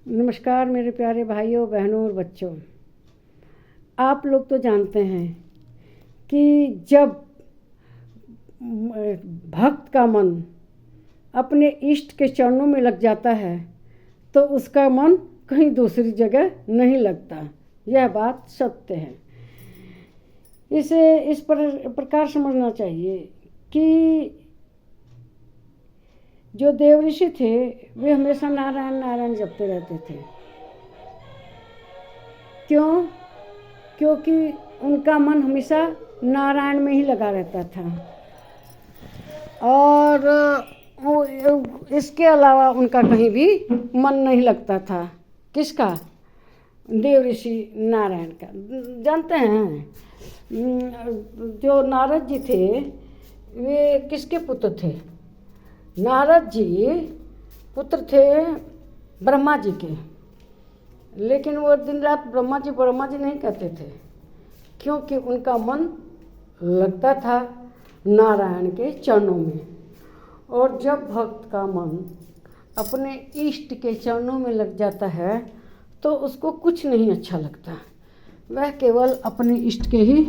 नमस्कार मेरे प्यारे भाइयों बहनों और बच्चों। आप लोग तो जानते हैं कि जब भक्त का मन अपने इष्ट के चरणों में लग जाता है तो उसका मन कहीं दूसरी जगह नहीं लगता। यह बात सत्य है। इसे इस प्रकार समझना चाहिए कि जो देव ऋषि थे वे हमेशा नारायण नारायण जपते रहते थे। क्यों? क्योंकि उनका मन हमेशा नारायण में ही लगा रहता था और इसके अलावा उनका कहीं भी मन नहीं लगता था। किसका? देव ऋषि नारायण का। जानते हैं जो नारद जी थे वे किसके पुत्र थे? नारद जी पुत्र थे ब्रह्मा जी के, लेकिन वो दिन रात ब्रह्मा जी नहीं कहते थे, क्योंकि उनका मन लगता था नारायण के चरणों में। और जब भक्त का मन अपने इष्ट के चरणों में लग जाता है तो उसको कुछ नहीं अच्छा लगता। वह केवल अपने इष्ट के ही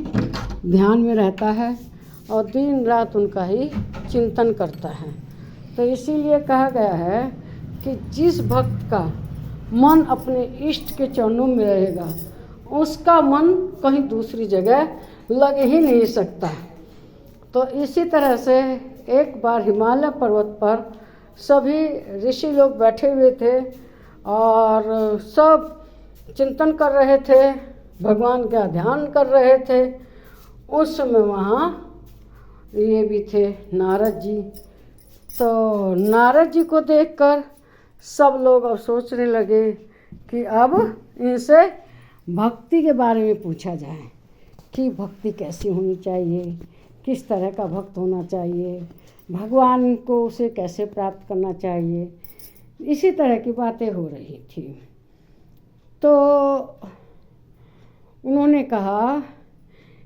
ध्यान में रहता है और दिन रात उनका ही चिंतन करता है। तो इसीलिए कहा गया है कि जिस भक्त का मन अपने इष्ट के चरणों में रहेगा उसका मन कहीं दूसरी जगह लग ही नहीं सकता। तो इसी तरह से एक बार हिमालय पर्वत पर सभी ऋषि लोग बैठे हुए थे और सब चिंतन कर रहे थे, भगवान का ध्यान कर रहे थे। उस समय वहाँ ये भी थे नारद जी। तो नारद जी को देखकर सब लोग अब सोचने लगे कि अब इनसे भक्ति के बारे में पूछा जाए कि भक्ति कैसी होनी चाहिए, किस तरह का भक्त होना चाहिए, भगवान को उसे कैसे प्राप्त करना चाहिए। इसी तरह की बातें हो रही थी। तो उन्होंने कहा,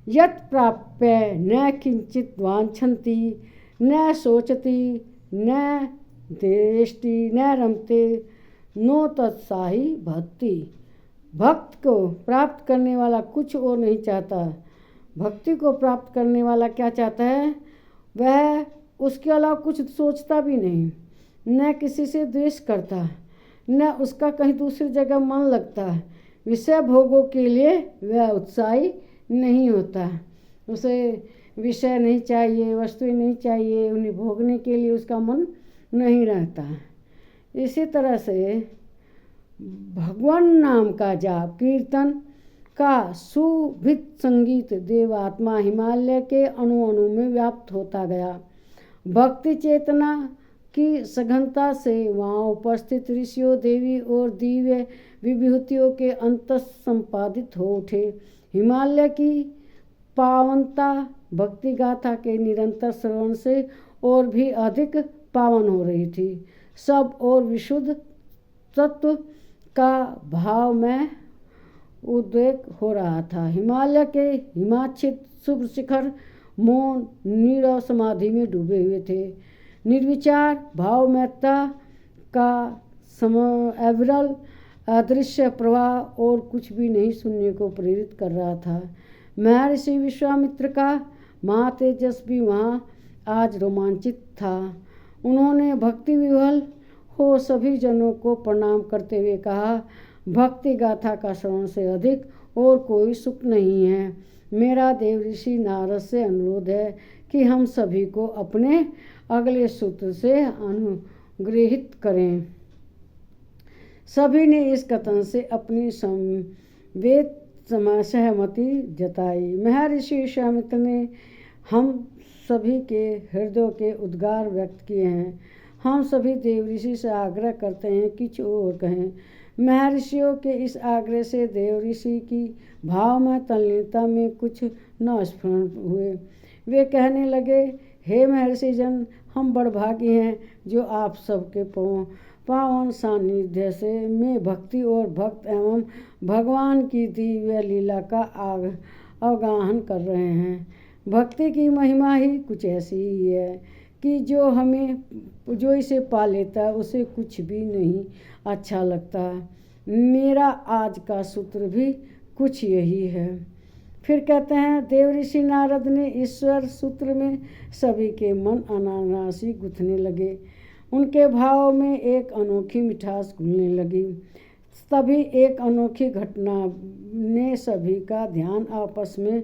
यत् प्राप्य न किंचित वांछन्ति न सोचति न देष्टि न रमते नो तत्साही भक्ति। भक्त को प्राप्त करने वाला कुछ और नहीं चाहता। भक्ति को प्राप्त करने वाला क्या चाहता है? वह उसके अलावा कुछ सोचता भी नहीं, न किसी से द्वेष करता, न उसका कहीं दूसरी जगह मन लगता। विषय भोगों के लिए वह उत्साही नहीं होता। उसे विषय नहीं चाहिए, वस्तुएं नहीं चाहिए, उन्हें भोगने के लिए उसका मन नहीं रहता। इसी तरह से भगवान नाम का जाप कीर्तन का सुभित संगीत देवात्मा हिमालय के अणु अणु में व्याप्त होता गया। भक्ति चेतना की सघनता से वहाँ उपस्थित ऋषियों, देवी और दिव्य विभूतियों के अंत संपादित हो उठे। हिमालय की पावनता भक्ति गाथा के निरंतर श्रवण से और भी अधिक पावन हो रही थी। सब और विशुद्ध तत्व का भाव में उद्वेग हो रहा था। हिमालय के हिमाच्छिद शुभ शिखर मौन नीरव समाधि में डूबे हुए थे। निर्विचार भावमयता का अविरल अदृश्य प्रवाह और कुछ भी नहीं सुनने को प्रेरित कर रहा था। महर्षि विश्वामित्र का महातेजस्वी वहाँ आज रोमांचित था। उन्होंने भक्ति विह्वल हो सभी जनों को प्रणाम करते हुए कहा, भक्ति गाथा का श्रवण से अधिक और कोई सुख नहीं है। मेरा देव ऋषि नारद से अनुरोध है कि हम सभी को अपने अगले सूत्र से अनुग्रहित करें। सभी ने इस कथन से अपनी संवेद सहमति जताई। महर्षि विश्वामित्र ने हम सभी के हृदयों के उद्गार व्यक्त किए हैं। हम सभी देव ऋषि से आग्रह करते हैं कि कुछ और कहें। महर्षियों के इस आग्रह से देव ऋषि की भाव में तल्लीनता में कुछ न स्फुरण हुए। वे कहने लगे, हे महर्षि जन, हम बड़भागी हैं जो आप सबके पावन सानिध्य से में भक्ति और भक्त एवं भगवान की दिव्य लीला का अवगाहन कर रहे हैं। भक्ति की महिमा ही कुछ ऐसी ही है कि जो इसे पा लेता है उसे कुछ भी नहीं अच्छा लगता। मेरा आज का सूत्र भी कुछ यही है। फिर कहते हैं, देव ऋषि नारद ने ईश्वर सूत्र में सभी के मन अनायासी गुथने लगे। उनके भाव में एक अनोखी मिठास घुलने लगी। तभी एक अनोखी घटना ने सभी का ध्यान आपस में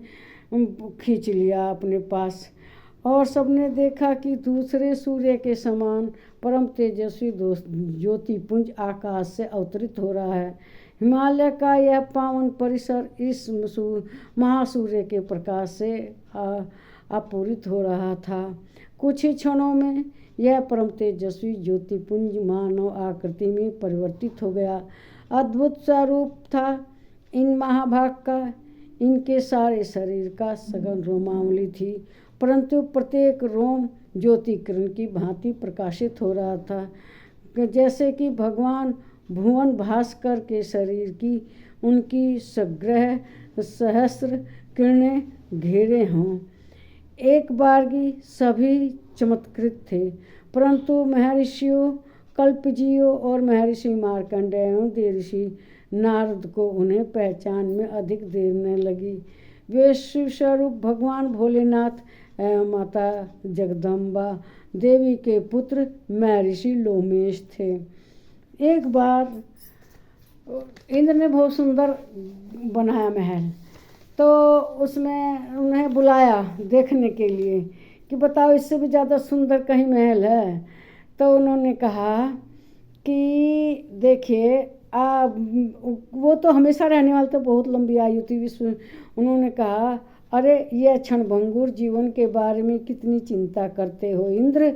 खींच लिया अपने पास, और सबने देखा कि दूसरे सूर्य के समान परम तेजस्वी ज्योतिपुंज आकाश से अवतरित हो रहा है। हिमालय का यह पावन परिसर इस महासूर्य के प्रकाश से आपूरित हो रहा था। कुछ ही क्षणों में यह परम तेजस्वी ज्योतिपुंज मानव आकृति में परिवर्तित हो गया। अद्भुत स्वरूप था इन महाभाग का। इनके सारे शरीर का सघन रोमावली थी, परंतु प्रत्येक रोम ज्योति किरण की भांति प्रकाशित हो रहा था, जैसे कि भगवान भुवन भास्कर के शरीर की उनकी सग्रह सहस्र किरणें घेरे हों। एक बारगी सभी चमत्कृत थे, परंतु महर्षियों कल्पजियों और महर्षि मार्कंडेय एवं देवर्षि नारद को उन्हें पहचान में अधिक देर न लगी। वे शिव स्वरूप भगवान भोलेनाथ एवं माता जगदम्बा देवी के पुत्र महर्षि लोमेश थे। एक बार इंद्र ने बहुत सुंदर बनाया महल, तो उसमें उन्हें बुलाया देखने के लिए कि बताओ इससे भी ज़्यादा सुंदर कहीं महल है। तो उन्होंने कहा कि देखिए वो तो हमेशा रहने वाले, तो बहुत लंबी आयु थी विश्व। उन्होंने कहा, अरे ये क्षणभंगुर जीवन के बारे में कितनी चिंता करते हो इंद्र।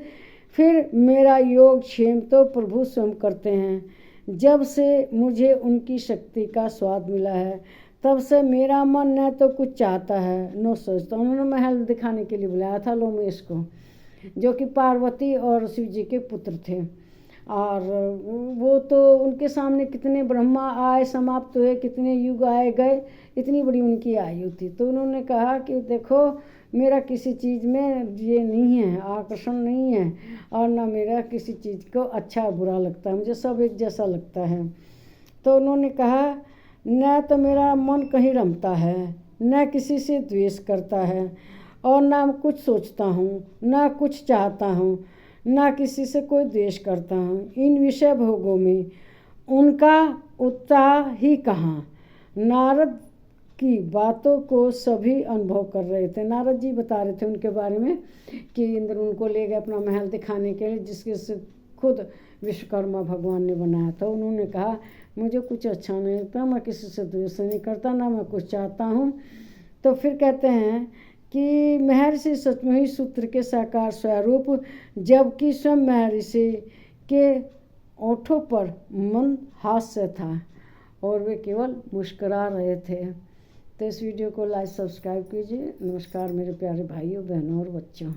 फिर मेरा योग क्षेम तो प्रभु स्वयं करते हैं। जब से मुझे उनकी शक्ति का स्वाद मिला है, तब से मेरा मन न तो कुछ चाहता है न सोचता। उन्होंने महल दिखाने के लिए बुलाया था लोमेश को, जो कि पार्वती और शिव जी के पुत्र थे। और वो तो उनके सामने कितने ब्रह्मा आए समाप्त हुए, कितने युग आए गए, इतनी बड़ी उनकी आयु थी। तो उन्होंने कहा कि देखो मेरा किसी चीज़ में ये नहीं है, आकर्षण नहीं है, और ना मेरा किसी चीज़ को अच्छा बुरा लगता है, मुझे सब एक जैसा लगता है। तो उन्होंने कहा, न तो मेरा मन कहीं रमता है, न किसी से द्वेष करता है, और ना कुछ सोचता हूँ, ना कुछ चाहता हूँ, ना किसी से कोई द्वेष करता हूँ। इन विषय भोगों में उनका उत्साह ही कहाँ। नारद की बातों को सभी अनुभव कर रहे थे। नारद जी बता रहे थे उनके बारे में कि इंद्र उनको ले गए अपना महल दिखाने के लिए, जिसके से खुद विश्वकर्मा भगवान ने बनाया था। उन्होंने कहा, मुझे कुछ अच्छा नहीं लगता, मैं किसी से द्वेष नहीं करता, ना मैं कुछ चाहता हूँ। तो फिर कहते हैं कि महर्षि सचमुच ही सूत्र के साकार स्वरूप, जबकि स्वयं महर्षि के ओठों पर मंद हास्य था और वे केवल मुस्कुरा रहे थे। तो इस वीडियो को लाइक सब्सक्राइब कीजिए। नमस्कार मेरे प्यारे भाइयों बहनों और बच्चों।